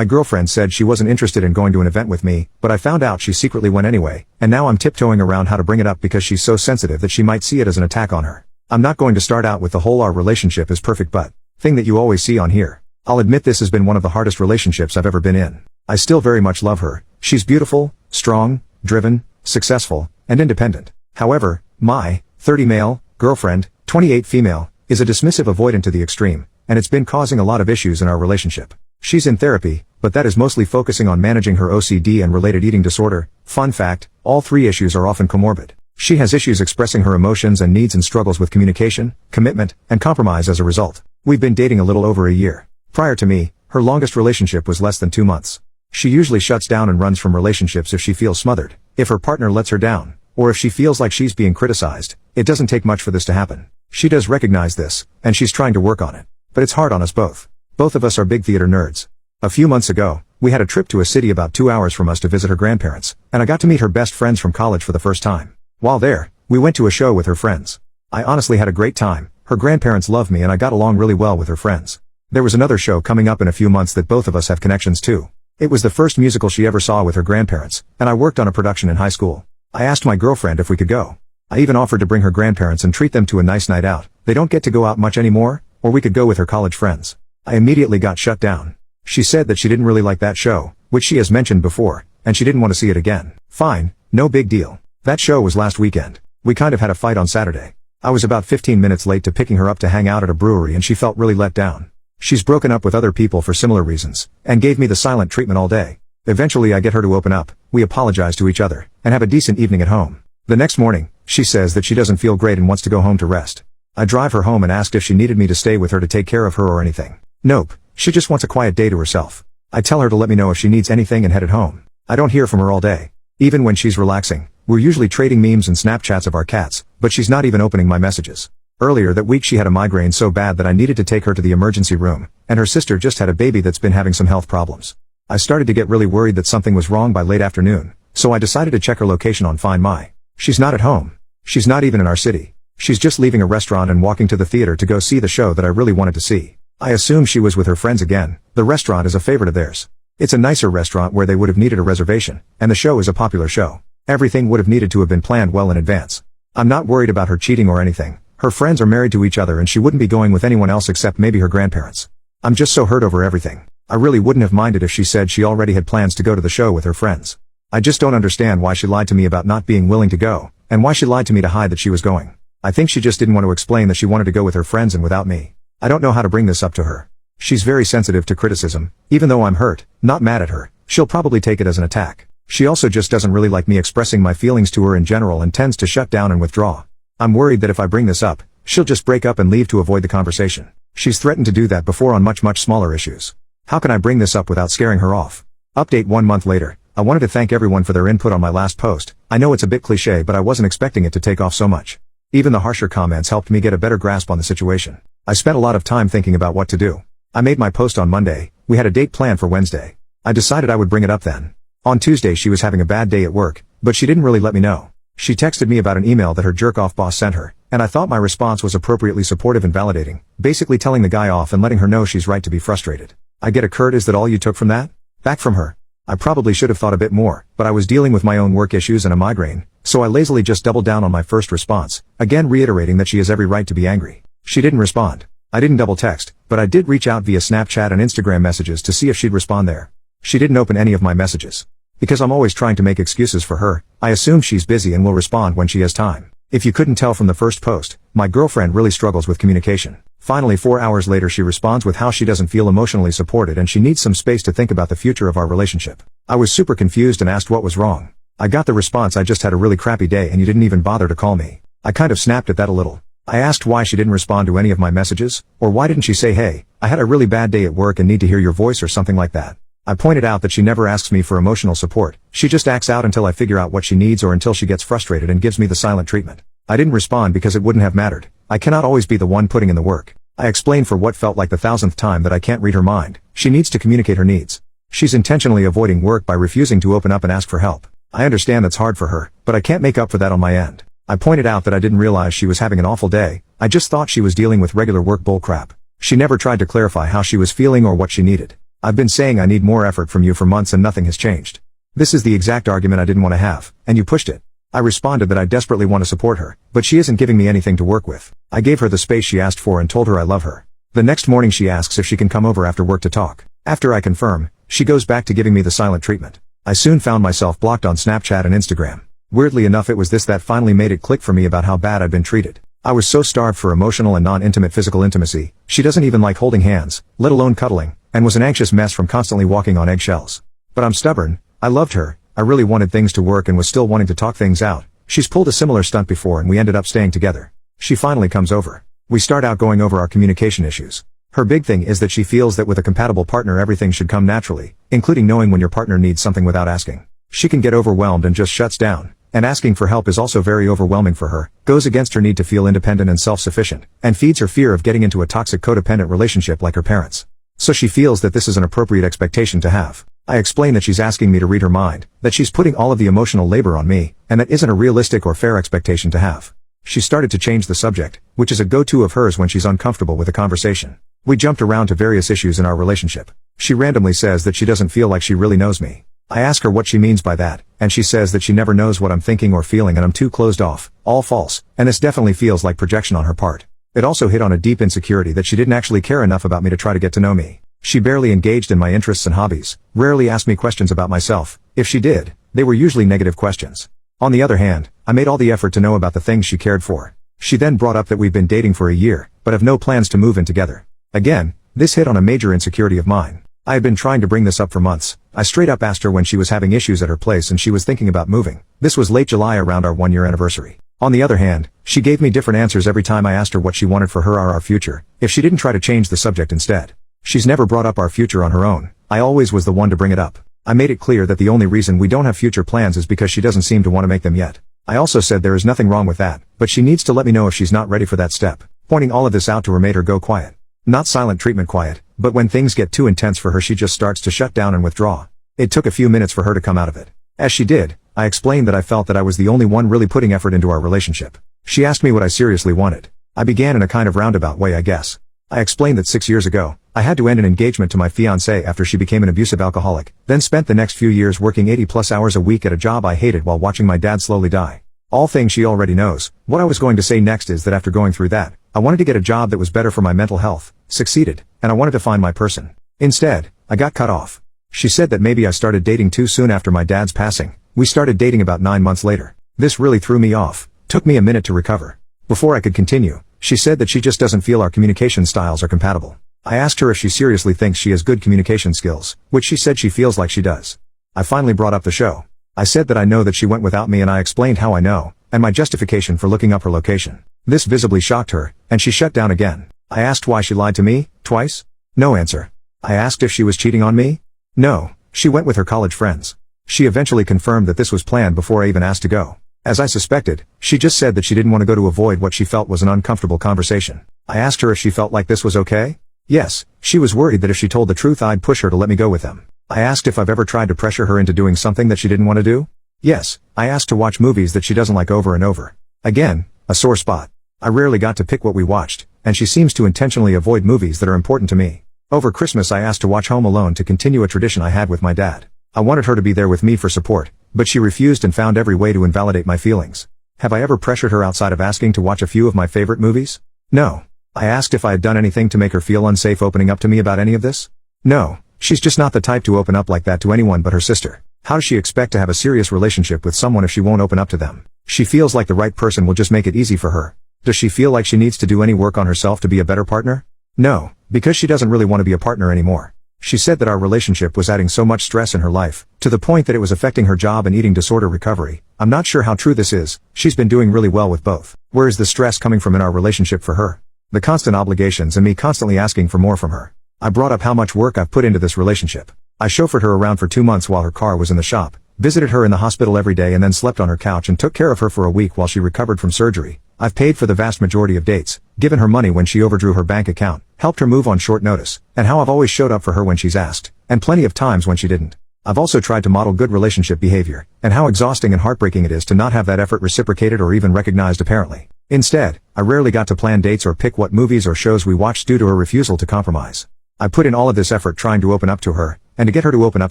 My girlfriend said she wasn't interested in going to an event with me, but I found out she secretly went anyway, and now I'm tiptoeing around how to bring it up because she's so sensitive that she might see it as an attack on her. I'm not going to start out with the whole "our relationship is perfect but" thing that you always see on here. I'll admit this has been one of the hardest relationships I've ever been in. I still very much love her. She's beautiful, strong, driven, successful, and independent. However, my 30 male girlfriend, 28 female, is a dismissive avoidant to the extreme, and it's been causing a lot of issues in our relationship. She's in therapy, but that is mostly focusing on managing her OCD and related eating disorder. Fun fact, all three issues are often comorbid. She has issues expressing her emotions and needs and struggles with communication, commitment, and compromise as a result. We've been dating a little over a year. Prior to me, her longest relationship was less than 2 months. She usually shuts down and runs from relationships if she feels smothered, if her partner lets her down, or if she feels like she's being criticized. It doesn't take much for this to happen. She does recognize this, and she's trying to work on it. But it's hard on us both. Both of us are big theater nerds. A few months ago, we had a trip to a city about 2 hours from us to visit her grandparents, and I got to meet her best friends from college for the first time. While there, we went to a show with her friends. I honestly had a great time. Her grandparents love me and I got along really well with her friends. There was another show coming up in a few months that both of us have connections to. It was the first musical she ever saw with her grandparents, and I worked on a production in high school. I asked my girlfriend if we could go. I even offered to bring her grandparents and treat them to a nice night out. They don't get to go out much anymore, or we could go with her college friends. I immediately got shut down. She said that she didn't really like that show, which she has mentioned before, and she didn't want to see it again. Fine, no big deal. That show was last weekend. We kind of had a fight on Saturday. I was about 15 minutes late to picking her up to hang out at a brewery and she felt really let down. She's broken up with other people for similar reasons, and gave me the silent treatment all day. Eventually I get her to open up, we apologize to each other, and have a decent evening at home. The next morning, she says that she doesn't feel great and wants to go home to rest. I drive her home and asked if she needed me to stay with her to take care of her or anything. Nope, she just wants a quiet day to herself. I tell her to let me know if she needs anything and headed home. I don't hear from her all day. Even when she's relaxing, we're usually trading memes and Snapchats of our cats, but she's not even opening my messages. Earlier that week she had a migraine so bad that I needed to take her to the emergency room, and her sister just had a baby that's been having some health problems. I started to get really worried that something was wrong by late afternoon, so I decided to check her location on Find My. She's not at home. She's not even in our city. She's just leaving a restaurant and walking to the theater to go see the show that I really wanted to see. I assume she was with her friends again. The restaurant is a favorite of theirs. It's a nicer restaurant where they would have needed a reservation, and the show is a popular show. Everything would have needed to have been planned well in advance. I'm not worried about her cheating or anything. Her friends are married to each other and she wouldn't be going with anyone else except maybe her grandparents. I'm just so hurt over everything. I really wouldn't have minded if she said she already had plans to go to the show with her friends. I just don't understand why she lied to me about not being willing to go, and why she lied to me to hide that she was going. I think she just didn't want to explain that she wanted to go with her friends and without me. I don't know how to bring this up to her. She's very sensitive to criticism. Even though I'm hurt, not mad at her, she'll probably take it as an attack. She also just doesn't really like me expressing my feelings to her in general and tends to shut down and withdraw. I'm worried that if I bring this up, she'll just break up and leave to avoid the conversation. She's threatened to do that before on much smaller issues. How can I bring this up without scaring her off? Update 1 month later. I wanted to thank everyone for their input on my last post. I know it's a bit cliche, but I wasn't expecting it to take off so much. Even the harsher comments helped me get a better grasp on the situation. I spent a lot of time thinking about what to do. I made my post on Monday. We had a date planned for Wednesday. I decided I would bring it up then. On Tuesday she was having a bad day at work, but she didn't really let me know. She texted me about an email that her jerk-off boss sent her, and I thought my response was appropriately supportive and validating, basically telling the guy off and letting her know she's right to be frustrated. I get a Kurt, is that all you took from that? Back from her. I probably should have thought a bit more, but I was dealing with my own work issues and a migraine, so I lazily just doubled down on my first response, again reiterating that she has every right to be angry. She didn't respond. I didn't double text, but I did reach out via Snapchat and Instagram messages to see if she'd respond there. She didn't open any of my messages. Because I'm always trying to make excuses for her, I assume she's busy and will respond when she has time. If you couldn't tell from the first post, my girlfriend really struggles with communication. Finally 4 hours later she responds with how she doesn't feel emotionally supported and she needs some space to think about the future of our relationship. I was super confused and asked what was wrong. I got the response, I just had a really crappy day and you didn't even bother to call me. I kind of snapped at that a little. I asked why she didn't respond to any of my messages, or why didn't she say, hey, I had a really bad day at work and need to hear your voice or something like that. I pointed out that she never asks me for emotional support. She just acts out until I figure out what she needs or until she gets frustrated and gives me the silent treatment. I didn't respond because it wouldn't have mattered. I cannot always be the one putting in the work. I explained for what felt like the 1000th time that I can't read her mind. She needs to communicate her needs. She's intentionally avoiding work by refusing to open up and ask for help. I understand that's hard for her, but I can't make up for that on my end. I pointed out that I didn't realize she was having an awful day. I just thought she was dealing with regular work bullcrap. She never tried to clarify how she was feeling or what she needed. I've been saying I need more effort from you for months and nothing has changed. This is the exact argument I didn't want to have, and you pushed it. I responded that I desperately want to support her, but she isn't giving me anything to work with. I gave her the space she asked for and told her I love her. The next morning she asks if she can come over after work to talk. After I confirm, she goes back to giving me the silent treatment. I soon found myself blocked on Snapchat and Instagram. Weirdly enough, it was this that finally made it click for me about how bad I'd been treated. I was so starved for emotional and non-intimate physical intimacy. She doesn't even like holding hands, let alone cuddling, and was an anxious mess from constantly walking on eggshells. But I'm stubborn. I loved her. I really wanted things to work and was still wanting to talk things out. She's pulled a similar stunt before and we ended up staying together. She finally comes over. We start out going over our communication issues. Her big thing is that she feels that with a compatible partner everything should come naturally, including knowing when your partner needs something without asking. She can get overwhelmed and just shuts down, and asking for help is also very overwhelming for her, goes against her need to feel independent and self-sufficient, and feeds her fear of getting into a toxic codependent relationship like her parents. So she feels that this is an appropriate expectation to have. I explain that she's asking me to read her mind, that she's putting all of the emotional labor on me, and that isn't a realistic or fair expectation to have. She started to change the subject, which is a go-to of hers when she's uncomfortable with a conversation. We jumped around to various issues in our relationship. She randomly says that she doesn't feel like she really knows me. I ask her what she means by that, and she says that she never knows what I'm thinking or feeling and I'm too closed off, all false, and this definitely feels like projection on her part. It also hit on a deep insecurity that she didn't actually care enough about me to try to get to know me. She barely engaged in my interests and hobbies, rarely asked me questions about myself. If she did, they were usually negative questions. On the other hand, I made all the effort to know about the things she cared for. She then brought up that we've been dating for a year, but have no plans to move in together. Again, this hit on a major insecurity of mine. I had been trying to bring this up for months. I straight up asked her when she was having issues at her place and she was thinking about moving. This was late July around our 1-year anniversary. On the other hand, she gave me different answers every time I asked her what she wanted for her or our future, if she didn't try to change the subject instead. She's never brought up our future on her own. I always was the one to bring it up. I made it clear that the only reason we don't have future plans is because she doesn't seem to want to make them yet. I also said there is nothing wrong with that, but she needs to let me know if she's not ready for that step. Pointing all of this out to her made her go quiet. Not silent treatment quiet, but when things get too intense for her she just starts to shut down and withdraw. It took a few minutes for her to come out of it. As she did, I explained that I felt that I was the only one really putting effort into our relationship. She asked me what I seriously wanted. I began in a kind of roundabout way, I guess. I explained that 6 years ago, I had to end an engagement to my fiancée after she became an abusive alcoholic, then spent the next few years working 80+ hours a week at a job I hated while watching my dad slowly die. All things she already knows. What I was going to say next is that after going through that, I wanted to get a job that was better for my mental health, succeeded, and I wanted to find my person. Instead, I got cut off. She said that maybe I started dating too soon after my dad's passing. We started dating about 9 months later. This really threw me off. Took me a minute to recover. Before I could continue, she said that she just doesn't feel our communication styles are compatible. I asked her if she seriously thinks she has good communication skills, which she said she feels like she does. I finally brought up the show. I said that I know that she went without me and I explained how I know, and my justification for looking up her location. This visibly shocked her, and she shut down again. I asked why she lied to me, twice? No answer. I asked if she was cheating on me? No, she went with her college friends. She eventually confirmed that this was planned before I even asked to go. As I suspected, she just said that she didn't want to go to avoid what she felt was an uncomfortable conversation. I asked her if she felt like this was okay? Yes, she was worried that if she told the truth I'd push her to let me go with them. I asked if I've ever tried to pressure her into doing something that she didn't want to do? Yes, I asked to watch movies that she doesn't like over and over. Again, a sore spot. I rarely got to pick what we watched, and she seems to intentionally avoid movies that are important to me. Over Christmas I asked to watch Home Alone to continue a tradition I had with my dad. I wanted her to be there with me for support, but she refused and found every way to invalidate my feelings. Have I ever pressured her outside of asking to watch a few of my favorite movies? No. I asked if I had done anything to make her feel unsafe opening up to me about any of this? No. She's just not the type to open up like that to anyone but her sister. How does she expect to have a serious relationship with someone if she won't open up to them? She feels like the right person will just make it easy for her. Does she feel like she needs to do any work on herself to be a better partner? No, because she doesn't really want to be a partner anymore. She said that our relationship was adding so much stress in her life, to the point that it was affecting her job and eating disorder recovery. I'm not sure how true this is. She's been doing really well with both. Where is the stress coming from in our relationship for her? The constant obligations and me constantly asking for more from her. I brought up how much work I've put into this relationship. I chauffeured her around for 2 months while her car was in the shop, visited her in the hospital every day and then slept on her couch and took care of her for a week while she recovered from surgery. I've paid for the vast majority of dates, given her money when she overdrew her bank account, helped her move on short notice, and how I've always showed up for her when she's asked, and plenty of times when she didn't. I've also tried to model good relationship behavior, and how exhausting and heartbreaking it is to not have that effort reciprocated or even recognized apparently. Instead, I rarely got to plan dates or pick what movies or shows we watched due to her refusal to compromise. I put in all of this effort trying to open up to her, and to get her to open up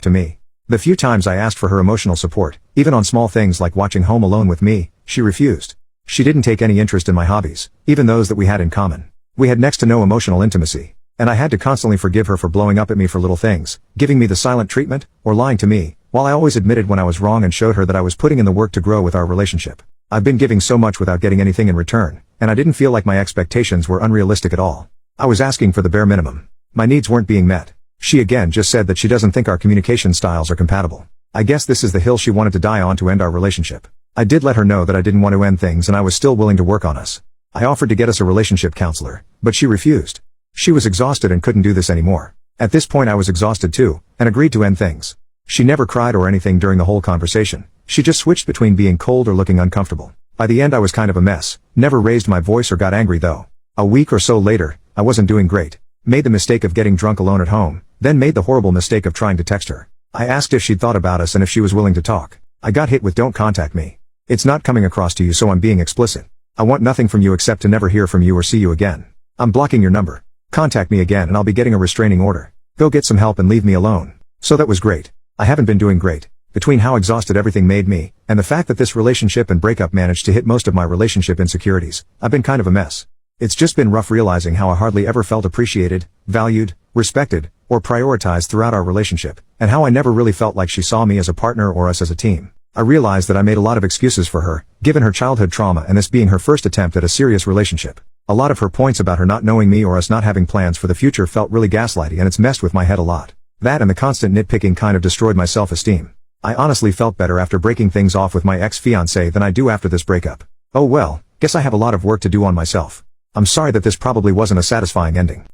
to me. The few times I asked for her emotional support, even on small things like watching Home Alone with me, she refused. She didn't take any interest in my hobbies, even those that we had in common. We had next to no emotional intimacy, and I had to constantly forgive her for blowing up at me for little things, giving me the silent treatment, or lying to me, while I always admitted when I was wrong and showed her that I was putting in the work to grow with our relationship. I've been giving so much without getting anything in return, and I didn't feel like my expectations were unrealistic at all. I was asking for the bare minimum. My needs weren't being met. She again just said that she doesn't think our communication styles are compatible. I guess this is the hill she wanted to die on to end our relationship. I did let her know that I didn't want to end things and I was still willing to work on us. I offered to get us a relationship counselor, but she refused. She was exhausted and couldn't do this anymore. At this point I was exhausted too, and agreed to end things. She never cried or anything during the whole conversation. She just switched between being cold or looking uncomfortable. By the end I was kind of a mess, never raised my voice or got angry though. A week or so later, I wasn't doing great. Made the mistake of getting drunk alone at home, then made the horrible mistake of trying to text her. I asked if she'd thought about us and if she was willing to talk. I got hit with "Don't contact me. It's not coming across to you, so I'm being explicit. I want nothing from you except to never hear from you or see you again. I'm blocking your number. Contact me again and I'll be getting a restraining order. Go get some help and leave me alone." So that was great. I haven't been doing great. Between how exhausted everything made me, and the fact that this relationship and breakup managed to hit most of my relationship insecurities, I've been kind of a mess. It's just been rough realizing how I hardly ever felt appreciated, valued, respected, or prioritized throughout our relationship, and how I never really felt like she saw me as a partner or us as a team. I realized that I made a lot of excuses for her, given her childhood trauma and this being her first attempt at a serious relationship. A lot of her points about her not knowing me or us not having plans for the future felt really gaslighty, and it's messed with my head a lot. That and the constant nitpicking kind of destroyed my self-esteem. I honestly felt better after breaking things off with my ex-fiancé than I do after this breakup. Oh well, guess I have a lot of work to do on myself. I'm sorry that this probably wasn't a satisfying ending.